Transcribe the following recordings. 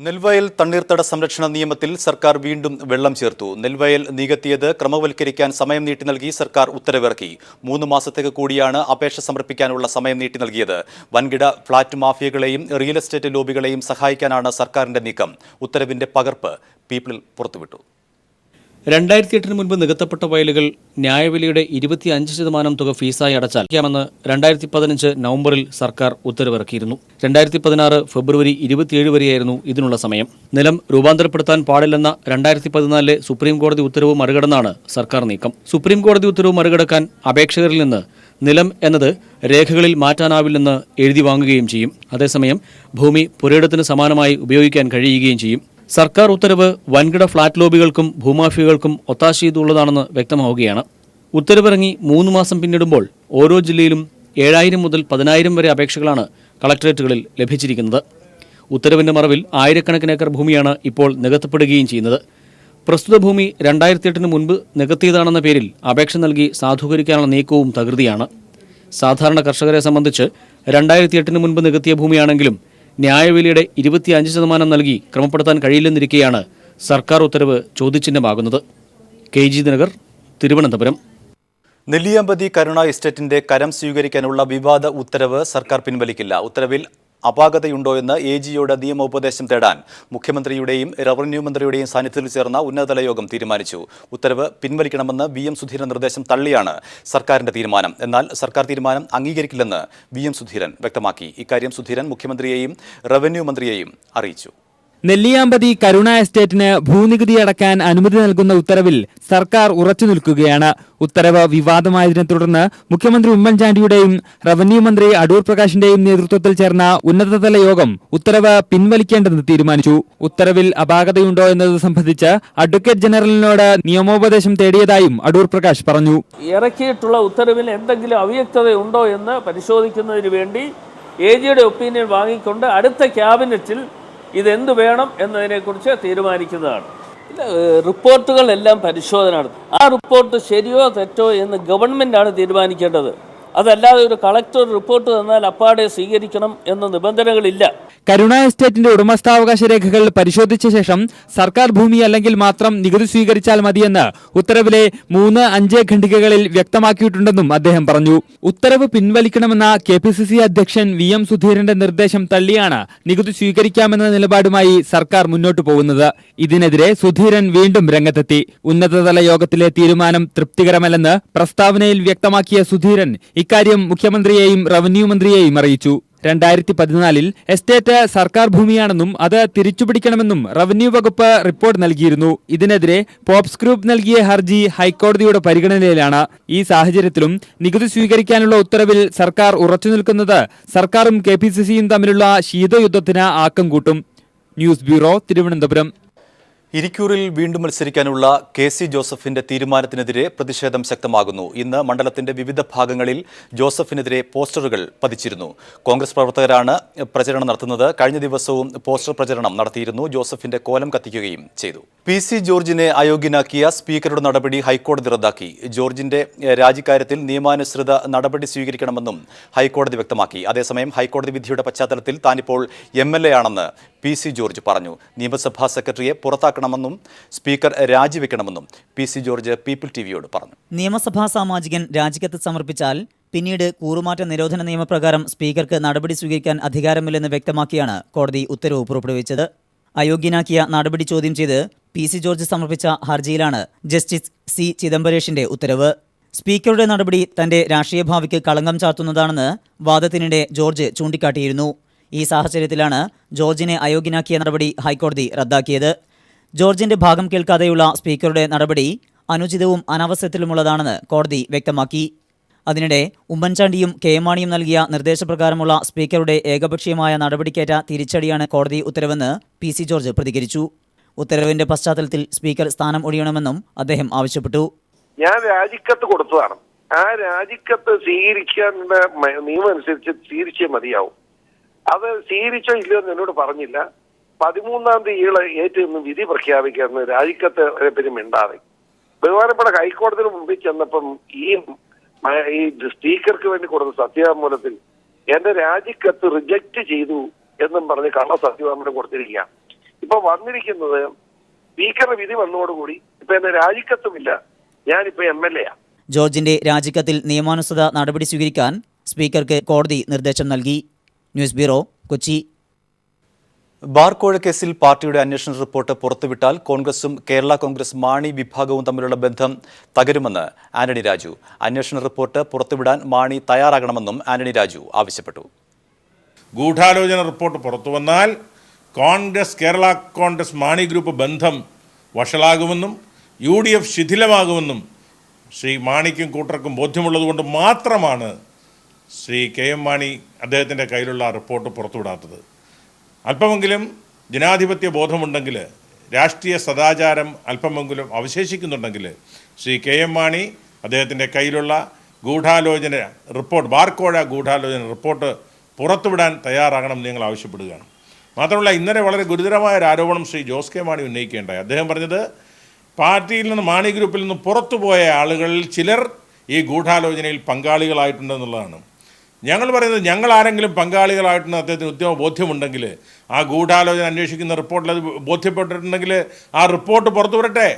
നെൽവയൽ തണ്ണീർത്തട സംരക്ഷണ നിയമത്തിൽ സർക്കാർ വീണ്ടും വെള്ളം ചേർത്തു. നെൽവയൽ നികത്തിയത് ക്രമവൽക്കരിക്കാൻ സമയം നീട്ടി നൽകി സർക്കാർ ഉത്തരവിറക്കി. 3 മാസത്തേക്ക് കൂടിയാണ് അപേക്ഷ സമർപ്പിക്കാനുള്ള സമയം നീട്ടി നൽകിയത്. വൻകിട ഫ്ളാറ്റ് മാഫിയകളെയും റിയൽ എസ്റ്റേറ്റ് ലോബികളെയും സഹായിക്കാനാണ് സർക്കാരിന്റെ നീക്കം. ഉത്തരവിന്റെ പകർപ്പ് പീപ്പിൾ പുറത്തുവിട്ടു. 2008 മുൻപ് നികത്തപ്പെട്ട വയലുകൾ ന്യായവിലയുടെ 25% തുക ഫീസായി അടച്ചാൽ 2015 നവംബറിൽ സർക്കാർ ഉത്തരവിറക്കിയിരുന്നു. 2016 ഫെബ്രുവരി 27 വരെയായിരുന്നു ഇതിനുള്ള സമയം. നിലം രൂപാന്തരപ്പെടുത്താൻ പാടില്ലെന്ന 2014 സുപ്രീംകോടതി ഉത്തരവ് മറികടന്നാണ് സർക്കാർ നീക്കം. സുപ്രീംകോടതി ഉത്തരവ് മറികടക്കാൻ അപേക്ഷകരിൽ നിന്ന് നിലം എന്നത് രേഖകളിൽ മാറ്റാനാവില്ലെന്ന് എഴുതി വാങ്ങുകയും ചെയ്യും. അതേസമയം ഭൂമി പുരയിടത്തിന് സമാനമായി ഉപയോഗിക്കാൻ കഴിയുകയും ചെയ്യും. സർക്കാർ ഉത്തരവ് വൻകിട ഫ്ളാറ്റ് ലോബികൾക്കും ഭൂമാഫിയകൾക്കും ഒത്താശ ചെയ്തുള്ളതാണെന്ന് വ്യക്തമാവുകയാണ്. ഉത്തരവിറങ്ങി 3 മാസം പിന്നിടുമ്പോൾ ഓരോ ജില്ലയിലും 7000 മുതൽ 10000 വരെ അപേക്ഷകളാണ് കളക്ടറേറ്റുകളിൽ ലഭിച്ചിരിക്കുന്നത്. ഉത്തരവിന്റെ മറവിൽ ആയിരക്കണക്കിന് ഏക്കർ ഭൂമിയാണ് ഇപ്പോൾ നികത്തപ്പെടുകയും ചെയ്യുന്നത്. പ്രസ്തുത ഭൂമി 2008 മുൻപ് നികത്തിയതാണെന്ന പേരിൽ അപേക്ഷ നൽകി സാധൂകരിക്കാനുള്ള നീക്കവും തകൃതിയാണ്. സാധാരണ കർഷകരെ സംബന്ധിച്ച് 2008 മുൻപ് നികത്തിയ ഭൂമിയാണെങ്കിലും ന്യായവിലയുടെ 25% നൽകി ക്രമപ്പെടുത്താൻ കഴിയില്ലെന്നിരിക്കെയാണ് സർക്കാർ ഉത്തരവ് ചോദ്യചിഹ്നമാകുന്നത്. KG ദിനകർ, തിരുവനന്തപുരം. നെല്ലിയാമ്പതി കരുണ എസ്റ്റേറ്റിന്റെ കരം സ്വീകരിക്കാനുള്ള വിവാദ ഉത്തരവ് സർക്കാർ പിൻവലിക്കില്ല. ഉത്തരവിൽ അപാകതയുണ്ടോ എന്ന് AGയോട് നിയമോപദേശം തേടാൻ മുഖ്യമന്ത്രിയുടെയും റവന്യൂ മന്ത്രിയുടെയും സാന്നിധ്യത്തിൽ ചേർന്ന ഉന്നതതല യോഗം തീരുമാനിച്ചു. ഉത്തരവ് പിൻവലിക്കണമെന്ന് VM സുധീരൻ നിർദ്ദേശം തള്ളിയാണ് സർക്കാരിന്റെ തീരുമാനം. എന്നാൽ സർക്കാർ തീരുമാനം അംഗീകരിക്കില്ലെന്ന് VM സുധീരൻ വ്യക്തമാക്കി. ഇക്കാര്യം സുധീരൻ മുഖ്യമന്ത്രിയെയും റവന്യൂ മന്ത്രിയെയും അറിയിച്ചു. നെല്ലിയാമ്പതി കരുണ എസ്റ്റേറ്റിന് ഭൂനികുതി അടക്കാൻ അനുമതി നൽകുന്ന ഉത്തരവിൽ സർക്കാർ ഉറച്ചു നിൽക്കുകയാണ്. ഉത്തരവ് വിവാദമായതിനെ തുടർന്ന് മുഖ്യമന്ത്രി ഉമ്മൻചാണ്ടിയുടെയും റവന്യൂ മന്ത്രി അടൂർ പ്രകാശിന്റെയും നേതൃത്വത്തിൽ ചേർന്ന ഉന്നതതല യോഗം ഉത്തരവ് പിൻവലിക്കേണ്ടെന്ന് തീരുമാനിച്ചു. ഉത്തരവിൽ അപാകതയുണ്ടോ എന്നത് സംബന്ധിച്ച് അഡ്വക്കേറ്റ് ജനറലിനോട് നിയമോപദേശം തേടിയതായും അടൂർ പ്രകാശ് പറഞ്ഞു. ഇറക്കിയിട്ടുള്ള ഉത്തരവിൽ എന്തെങ്കിലും അവ്യക്തതയുണ്ടോ എന്ന് പരിശോധിക്കുന്നതിന് വേണ്ടി AGയുടെ ഒപ്പീനിയൻ വാങ്ങിക്കൊണ്ട് അടുത്ത ക്യാബിനറ്റിൽ ഇതെന്ത് വേണം എന്നതിനെക്കുറിച്ച് തീരുമാനിക്കുന്നതാണ്. റിപ്പോർട്ടുകളെല്ലാം പരിശോധന നടത്തും. ആ റിപ്പോർട്ട് ശരിയോ തെറ്റോ എന്ന് ഗവൺമെൻറ്റാണ് തീരുമാനിക്കേണ്ടത്. അതല്ലാതെ ഒരു കളക്ടർ റിപ്പോർട്ട് തന്നാൽ അപ്പാടെ സ്വീകരിക്കണം എന്ന നിബന്ധനകളില്ല. കരുണ എസ്റ്റേറ്റിന്റെ ഉടമസ്ഥാവകാശ രേഖകൾ പരിശോധിച്ച ശേഷം സർക്കാർ ഭൂമി അല്ലെങ്കിൽ മാത്രം നികുതി സ്വീകരിച്ചാൽ മതിയെന്ന് ഉത്തരവിലെ 3, 5 ഖണ്ഡികകളിൽ വ്യക്തമാക്കിയിട്ടുണ്ടെന്നും അദ്ദേഹം പറഞ്ഞു. ഉത്തരവ് പിൻവലിക്കണമെന്ന KPCC അധ്യക്ഷൻ VM സുധീരന്റെ നിർദ്ദേശം തള്ളിയാണ് നികുതി സ്വീകരിക്കാമെന്ന നിലപാടുമായി സർക്കാർ മുന്നോട്ടു പോകുന്നത്. ഇതിനെതിരെ സുധീരൻ വീണ്ടും രംഗത്തെത്തി. ഉന്നതതല യോഗത്തിലെ തീരുമാനം തൃപ്തികരമല്ലെന്ന് പ്രസ്താവനയിൽ വ്യക്തമാക്കിയ സുധീരൻ ഇക്കാര്യം മുഖ്യമന്ത്രിയെയും റവന്യൂ മന്ത്രിയെയും അറിയിച്ചു. 2014 എസ്റ്റേറ്റ് സർക്കാർ ഭൂമിയാണെന്നും അത് തിരിച്ചുപിടിക്കണമെന്നും റവന്യൂ വകുപ്പ് റിപ്പോർട്ട് നൽകിയിരുന്നു. ഇതിനെതിരെ പോപ്സ് ഗ്രൂപ്പ് നൽകിയ ഹർജി ഹൈക്കോടതിയുടെ പരിഗണനയിലാണ്. ഈ സാഹചര്യത്തിലും നികുതി സ്വീകരിക്കാനുള്ള ഉത്തരവിൽ സർക്കാർ ഉറച്ചുനിൽക്കുന്നത് സർക്കാരും KPCCയും തമ്മിലുള്ള ശീതയുദ്ധത്തിന് ആക്കം കൂട്ടും. News bureau, Thiruvananthapuram. ഇരിക്കൂറിൽ വീണ്ടും മത്സരിക്കാനുള്ള KC ജോസഫിന്റെ തീരുമാനത്തിനെതിരെ പ്രതിഷേധം ശക്തമാകുന്നു. ഇന്ന് മണ്ഡലത്തിന്റെ വിവിധ ഭാഗങ്ങളിൽ ജോസഫിനെതിരെ പോസ്റ്ററുകൾ പതിച്ചിരുന്നു. കോൺഗ്രസ് പ്രവർത്തകരാണ് പ്രചരണം നടത്തുന്നത്. കഴിഞ്ഞ ദിവസവും പോസ്റ്റർ പ്രചരണം നടത്തിയിരുന്നു. ജോസഫിന്റെ കോലം കത്തിക്കുകയും ചെയ്തു. PC ജോർജിനെ അയോഗ്യനാക്കിയ സ്പീക്കറുടെ നടപടി ഹൈക്കോടതി റദ്ദാക്കി. ജോർജിന്റെ രാജിക്കാര്യത്തിൽ നിയമാനുസൃത നടപടി സ്വീകരിക്കണമെന്നും ഹൈക്കോടതി വ്യക്തമാക്കി. അതേസമയം ഹൈക്കോടതി വിധിയുടെ പശ്ചാത്തലത്തിൽ താനിപ്പോൾ MLA ആണെന്ന് PC ജോർജ് പറഞ്ഞു. നിയമസഭാ സെക്രട്ടറിയെ പുറത്താക്കണമെന്നും സ്പീക്കർ രാജിവെക്കണമെന്നും PC ജോർജ് പീപ്പിൾ TVയോട് പറഞ്ഞു. നിയമസഭാ സാമാജികൻ രാജിക്കത്ത് സമർപ്പിച്ചാൽ പിന്നീട് കൂറുമാറ്റ നിരോധന നിയമപ്രകാരം സ്പീക്കർക്ക് നടപടി സ്വീകരിക്കാൻ അധികാരമില്ലെന്ന് വ്യക്തമാക്കിയാണ് കോടതി ഉത്തരവ് പുറപ്പെടുവിച്ചത്. അയോഗ്യനാക്കിയ നടപടി ചോദ്യം ചെയ്ത് PC ജോർജ് സമർപ്പിച്ച ഹർജിയിലാണ് ജസ്റ്റിസ് C ചിദംബരേഷിന്റെ ഉത്തരവ്. സ്പീക്കറുടെ നടപടി തന്റെ രാഷ്ട്രീയ ഭാവിക്ക് കളങ്കം ചാർത്തുന്നതാണെന്ന് വാദത്തിനിടെ ജോർജ് ചൂണ്ടിക്കാട്ടിയിരുന്നു. ഈ സാഹചര്യത്തിലാണ് ജോർജിനെ അയോഗ്യനാക്കിയ നടപടി ഹൈക്കോടതി റദ്ദാക്കിയത്. ജോർജിന്റെ ഭാഗം കേൾക്കാതെയുള്ള സ്പീക്കറുടെ നടപടി അനുചിതവും അനാവസ്യത്തിലുമുള്ളതാണെന്ന് കോടതി വ്യക്തമാക്കി. അതിനിടെ ഉമ്മൻചാണ്ടിയും KM മാണിയും നൽകിയ നിർദ്ദേശപ്രകാരമുള്ള സ്പീക്കറുടെ ഏകപക്ഷീയമായ നടപടിക്കേറ്റ തിരിച്ചടിയാണ് കോടതി ഉത്തരവെന്ന് PC ജോർജ് പ്രതികരിച്ചു. ഉത്തരവിന്റെ പശ്ചാത്തലത്തിൽ സ്പീക്കർ സ്ഥാനം ഒഴിയണമെന്നും അദ്ദേഹം ആവശ്യപ്പെട്ടു. ഞാൻ രാജിക്കത്ത് കൊടുത്തതാണ്. ആ രാജിക്കത്ത് സ്വീകരിക്കേണ്ട നിയമം അനുസരിച്ച് സ്വീകരിച്ചേ മതിയാവും. അത് സ്വീകരിച്ചോ ഇല്ലയോ എന്ന് എന്നോട് പറഞ്ഞില്ല. 13-ാം തീയതി ഏറ്റവും വിധി പ്രഖ്യാപിക്കാമെന്ന് രാജിക്കത്ത് പറ്റി മിണ്ടാതെ ബഹുമാനപ്പെട്ട ഹൈക്കോടതിന് മുമ്പിൽ ചെന്നപ്പം ഈ സ്പീക്കർക്ക് വേണ്ടി കൊടുത്ത സത്യവാങ്മൂലത്തിൽ എന്റെ രാജിക്കത്ത് റിജക്റ്റ് ചെയ്തു എന്നും പറഞ്ഞ് കള്ള സത്യവാങ്മൂലം കൊടുത്തിരിക്കുക. ഇപ്പൊ വന്നിരിക്കുന്നത് സ്പീക്കറുടെ വിധി വന്നതോടുകൂടി ഇപ്പൊ എന്നെ രാജിക്കത്തുമില്ല, ഞാനിപ്പോ MLA ആ. ജോർജിന്റെ രാജിക്കത്തിൽ നിയമാനുസൃത നടപടി സ്വീകരിക്കാൻ സ്പീക്കർക്ക് കോടതി നിർദ്ദേശം നൽകി. News bureau, Kochi. ബാർ കോഴ കേസിൽ പാർട്ടിയുടെ അന്വേഷണ റിപ്പോർട്ട് പുറത്തുവിട്ടാൽ കോൺഗ്രസും കേരള കോൺഗ്രസ് മാണി വിഭാഗവും തമ്മിലുള്ള ബന്ധം തകരുമെന്ന് ആന്റണി രാജു. അന്വേഷണ റിപ്പോർട്ട് പുറത്തുവിടാൻ മാണി തയ്യാറാകണമെന്നും ആന്റണി രാജു ആവശ്യപ്പെട്ടു. ഗൂഢാലോചന റിപ്പോർട്ട് പുറത്തുവന്നാൽ കേരള കോൺഗ്രസ് മാണി ഗ്രൂപ്പ് ബന്ധം വഷളാകുമെന്നും UDF ശിഥിലമാകുമെന്നും ശ്രീ മാണിക്കും കൂട്ടർക്കും ബോധ്യമുള്ളതുകൊണ്ട് മാത്രമാണ് ശ്രീ KM മാണി അദ്ദേഹത്തിൻ്റെ കയ്യിലുള്ള റിപ്പോർട്ട് പുറത്തുവിടാത്തത്. അല്പമെങ്കിലും ജനാധിപത്യ ബോധമുണ്ടെങ്കിൽ, രാഷ്ട്രീയ സദാചാരം അല്പമെങ്കിലും അവശേഷിക്കുന്നുണ്ടെങ്കിൽ ശ്രീ KM മാണി അദ്ദേഹത്തിൻ്റെ കയ്യിലുള്ള ഗൂഢാലോചന റിപ്പോർട്ട്, ബാർക്കോഴ ഗൂഢാലോചന റിപ്പോർട്ട് പുറത്തുവിടാൻ തയ്യാറാകണം ഞങ്ങൾ ആവശ്യപ്പെടുകയാണ്. മാത്രമല്ല, ഇന്നലെ വളരെ ഗുരുതരമായ ഒരു ആരോപണം ശ്രീ ജോസ് കെ മാണി ഉന്നയിക്കേണ്ടായി. അദ്ദേഹം പറഞ്ഞത് പാർട്ടിയിൽ നിന്ന്, മാണി ഗ്രൂപ്പിൽ നിന്ന് പുറത്തുപോയ ആളുകളിൽ ചിലർ ഈ ഗൂഢാലോചനയിൽ പങ്കാളികളായിട്ടുണ്ടെന്നുള്ളതാണ്. ഞങ്ങൾ പറയുന്നത്, ഞങ്ങൾ ആരെങ്കിലും പങ്കാളികളായിട്ടുണ്ട് അദ്ദേഹത്തിന് ബോധ്യമുണ്ടെങ്കിൽ, ആ ഗൂഢാലോചന അന്വേഷിക്കുന്ന റിപ്പോർട്ടിൽ അത് ബോധ്യപ്പെട്ടിട്ടുണ്ടെങ്കിൽ ആ റിപ്പോർട്ട് പുറത്തു വരട്ടെ.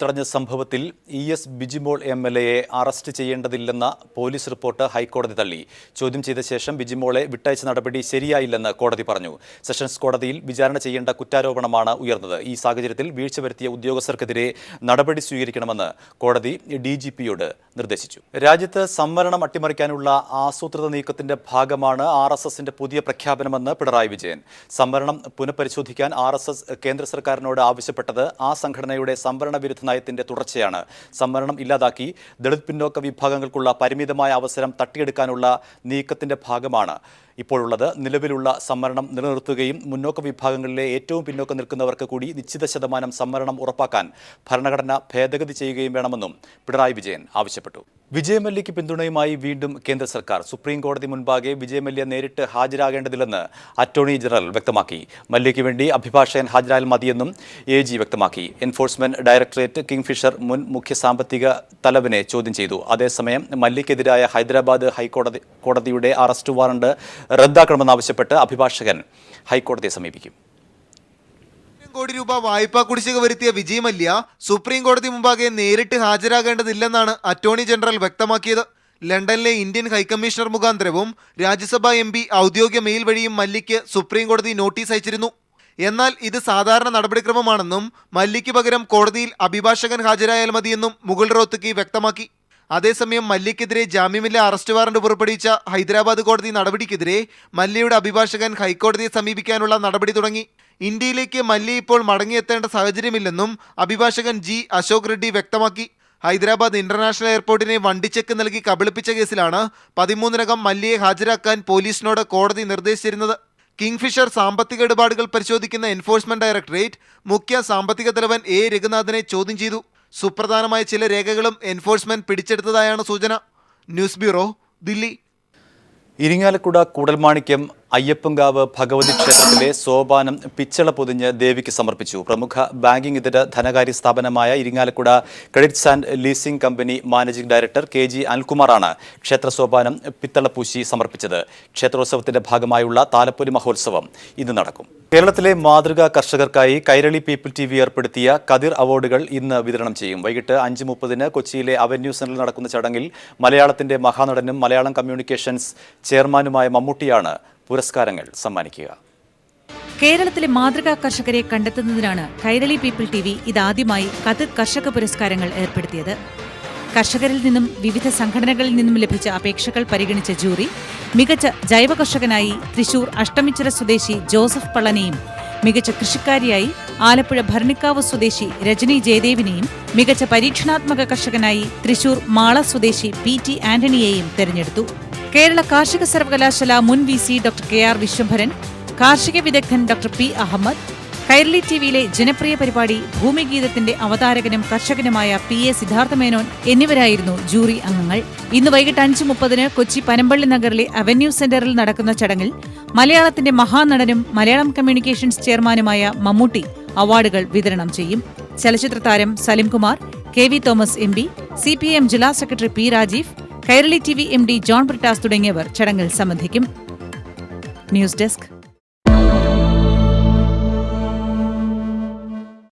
തടഞ്ഞ സംഭവത്തിൽ ES ബിജിമോൾ MLAയെ അറസ്റ്റ് ചെയ്യേണ്ടതില്ലെന്ന പോലീസ് റിപ്പോർട്ട് ഹൈക്കോടതി തള്ളി. ചോദ്യം ചെയ്ത ശേഷം ബിജിമോളെ വിട്ടയച്ച നടപടി ശരിയായില്ലെന്ന് കോടതി പറഞ്ഞു. സെഷൻസ് കോടതിയിൽ വിചാരണ ചെയ്യേണ്ട കുറ്റാരോപണമാണ് ഉയർന്നത്. ഈ സാഹചര്യത്തിൽ വീഴ്ച വരുത്തിയ ഉദ്യോഗസ്ഥർക്കെതിരെ നടപടി സ്വീകരിക്കണമെന്ന് കോടതി DGPയോട് നിർദ്ദേശിച്ചു. രാജ്യത്ത് സംവരണം അട്ടിമറിക്കാനുള്ള ആസൂത്രിത നീക്കത്തിന്റെ ഭാഗമാണ് RSSന്റെ പുതിയ പ്രഖ്യാപനമെന്ന് പിണറായി വിജയൻ. സംവരണം പുനഃപരിശോധിക്കാൻ RSS കേന്ദ്ര സർക്കാരിനോട് ആവശ്യപ്പെട്ടത് ആ സംഘടനയുടെ സംവരണ നയത്തിന്റെ തുടർച്ചയാണ്. സംവരണം ഇല്ലാതാക്കി ദളിത് പിന്നോക്ക വിഭാഗങ്ങൾക്കുള്ള പരിമിതമായ അവസരം തട്ടിയെടുക്കാനുള്ള നീക്കത്തിന്റെ ഭാഗമാണ് ഇപ്പോഴുള്ളത്. നിലവിലുള്ള സംവരണം നിലനിർത്തുകയും മുന്നോക്ക വിഭാഗങ്ങളിലെ ഏറ്റവും പിന്നോക്കം നിൽക്കുന്നവർക്ക് കൂടി നിശ്ചിത ശതമാനം സംവരണം ഉറപ്പാക്കാൻ ഭരണഘടന ഭേദഗതി ചെയ്യുകയും വേണമെന്നും പിണറായി വിജയൻ ആവശ്യപ്പെട്ടു. വിജയ് മല്യയ്ക്ക് പിന്തുണയുമായി വീണ്ടും കേന്ദ്ര സർക്കാർ. സുപ്രീം കോടതി മുൻപാകെ വിജയ് മല്യ നേരിട്ട് ഹാജരാകേണ്ടതില്ലെന്ന് അറ്റോർണി ജനറൽ വ്യക്തമാക്കി. മല്യയ്ക്ക് വേണ്ടി അഭിഭാഷകൻ ഹാജരായാൽ മതിയെന്നും AG വ്യക്തമാക്കി. എൻഫോഴ്സ്മെന്റ് ഡയറക്ടറേറ്റ് കിങ്ഫിഷർ മുൻ മുഖ്യ സാമ്പത്തിക തലവനെ ചോദ്യം ചെയ്തു. അതേസമയം മല്യയ്ക്കെതിരായ ഹൈദരാബാദ് കോടതിയുടെ അറസ്റ്റ് വാറണ്ട് റദ്ദാക്കണമെന്നാവശ്യപ്പെട്ട് അഭിഭാഷകൻ ഹൈക്കോടതിയെ സമീപിക്കും. കോടി രൂപ വായ്പാ കുടിശ്ശിക വരുത്തിയ വിജയ് മല്യ സുപ്രീം കോടതി മുമ്പാകെ നേരിട്ട് ഹാജരാകേണ്ടതില്ലെന്നാണ് അറ്റോർണി ജനറൽ വ്യക്തമാക്കിയത്. ലണ്ടനിലെ ഇന്ത്യൻ ഹൈക്കമ്മീഷണർ മുഖാന്തരവും രാജ്യസഭാ MP ഔദ്യോഗിക മെയിൽ വഴിയും മല്യയ്ക്ക് സുപ്രീം കോടതി നോട്ടീസ് അയച്ചിരുന്നു. എന്നാൽ ഇത് സാധാരണ നടപടിക്രമമാണെന്നും മല്യയ്ക്ക് പകരം കോടതിയിൽ അഭിഭാഷകൻ ഹാജരായാൽ മതിയെന്നും മുകുൾ റോത്തക്കി വ്യക്തമാക്കി. അതേസമയം മല്യയ്ക്കെതിരെ ജാമ്യമില്ലാ അറസ്റ്റ് വാറണ്ട് പുറപ്പെടുവിച്ച ഹൈദരാബാദ് കോടതി നടപടിക്കെതിരെ മല്യയുടെ അഭിഭാഷകൻ ഹൈക്കോടതിയെ സമീപിക്കാനുള്ള നടപടി തുടങ്ങി. ഇന്ത്യയിലേക്ക് മല്യ ഇപ്പോൾ മടങ്ങിയെത്തേണ്ട സാഹചര്യമില്ലെന്നും അഭിഭാഷകൻ G അശോക് റെഡ്ഡി വ്യക്തമാക്കി. ഹൈദരാബാദ് ഇന്റർനാഷണൽ എയർപോർട്ടിനെ വണ്ടിച്ചെക്ക് നൽകി കബളിപ്പിച്ച കേസിലാണ് 13-നകം മല്യയെ ഹാജരാക്കാൻ പോലീസിനോട് കോടതി നിർദ്ദേശിച്ചിരുന്നത്. കിങ്ഫിഷർ സാമ്പത്തിക ഇടപാടുകൾ പരിശോധിക്കുന്ന എൻഫോഴ്സ്മെന്റ് ഡയറക്ടറേറ്റ് മുഖ്യ സാമ്പത്തിക തലവൻ A രഘുനാഥിനെ ചോദ്യം ചെയ്തു. സുപ്രധാനമായ ചില രേഖകളും എൻഫോഴ്സ്മെന്റ് പിടിച്ചെടുത്തതായാണ് സൂചന. News bureau, Delhi. ഇരിങ്ങാലക്കുട കൂടൽമാണിക്യം അയ്യപ്പൻകാവ് ഭഗവതി ക്ഷേത്രത്തിലെ സോപാനം പിച്ചള പൊതിഞ്ഞ് ദേവിക്ക് സമർപ്പിച്ചു. പ്രമുഖ ബാങ്കിംഗ് ഇതര ധനകാര്യ സ്ഥാപനമായ Irinjalakuda credits and leasing company managing director KG അനിൽകുമാറാണ് ക്ഷേത്ര സോപാനം പിത്തളപ്പൂശി സമർപ്പിച്ചത്. ക്ഷേത്രോത്സവത്തിന്റെ ഭാഗമായുള്ള താലപ്പൊലി മഹോത്സവം ഇന്ന് നടക്കും. കേരളത്തിലെ മാതൃകാ കർഷകർക്കായി കൈരളി പീപ്പിൾ TV ഏർപ്പെടുത്തിയ കതിർ അവാർഡുകൾ ഇന്ന് വിതരണം ചെയ്യും. വൈകിട്ട് 5:30 കൊച്ചിയിലെ അവന്യൂ സെന്ററിൽ നടക്കുന്ന ചടങ്ങിൽ മലയാളത്തിന്റെ മഹാനടനും മലയാളം കമ്മ്യൂണിക്കേഷൻസ് ചെയർമാനുമായ മമ്മൂട്ടിയാണ് പുരസ്കാരങ്ങൾ സമ്മാനിക്കുക. കേരളത്തിലെ മാതൃകാ കർഷകരെ കണ്ടെത്തുന്നതിനാണ് കൈരളി പീപ്പിൾ TV ഇതാദ്യമായി കതിർ കർഷക പുരസ്കാരങ്ങൾ ഏർപ്പെടുത്തിയത്. കർഷകരിൽ നിന്നും വിവിധ സംഘടനകളിൽ നിന്നും ലഭിച്ച അപേക്ഷകൾ പരിഗണിച്ച ജൂറി മികച്ച ജൈവ കർഷകനായി തൃശൂർ അഷ്ടമിച്ചിറ സ്വദേശി ജോസഫ് പള്ളനെയും, മികച്ച കൃഷിക്കാരിയായി ആലപ്പുഴ ഭരണിക്കാവ് സ്വദേശി രജനി ജയദേവിനെയും, മികച്ച പരീക്ഷണാത്മക കർഷകനായി തൃശൂർ മാള സ്വദേശി PT ആന്റണിയെയും തെരഞ്ഞെടുത്തു. കേരള കാർഷിക സർവകലാശാല മുൻ VC ഡോക്ടർ KR വിശ്വംഭരൻ, കാർഷിക വിദഗ്ധൻ ഡോക്ടർ P അഹമ്മദ്, കൈരളി TVയിലെ ജനപ്രിയ പരിപാടി ഭൂമിഗീതത്തിന്റെ അവതാരകനും കർഷകനുമായ PA സിദ്ധാർത്ഥ മേനോൻ എന്നിവരായിരുന്നു ജൂറി അംഗങ്ങൾ. ഇന്ന് വൈകിട്ട് 5:30 കൊച്ചി പനമ്പള്ളി നഗറിലെ അവന്യൂ സെന്ററിൽ നടക്കുന്ന ചടങ്ങിൽ മലയാളത്തിന്റെ മഹാനടനും മലയാളം കമ്മ്യൂണിക്കേഷൻസ് ചെയർമാനുമായ മമ്മൂട്ടി അവാർഡുകൾ വിതരണം ചെയ്യും. ചലച്ചിത്ര താരം Salimkumar, KV Thomas MP, CPM ജില്ലാ secretary P Rajeev, Kairali TV MD John Brittas തുടങ്ങിയവർ ചടങ്ങിൽ സംബന്ധിക്കും. News desk.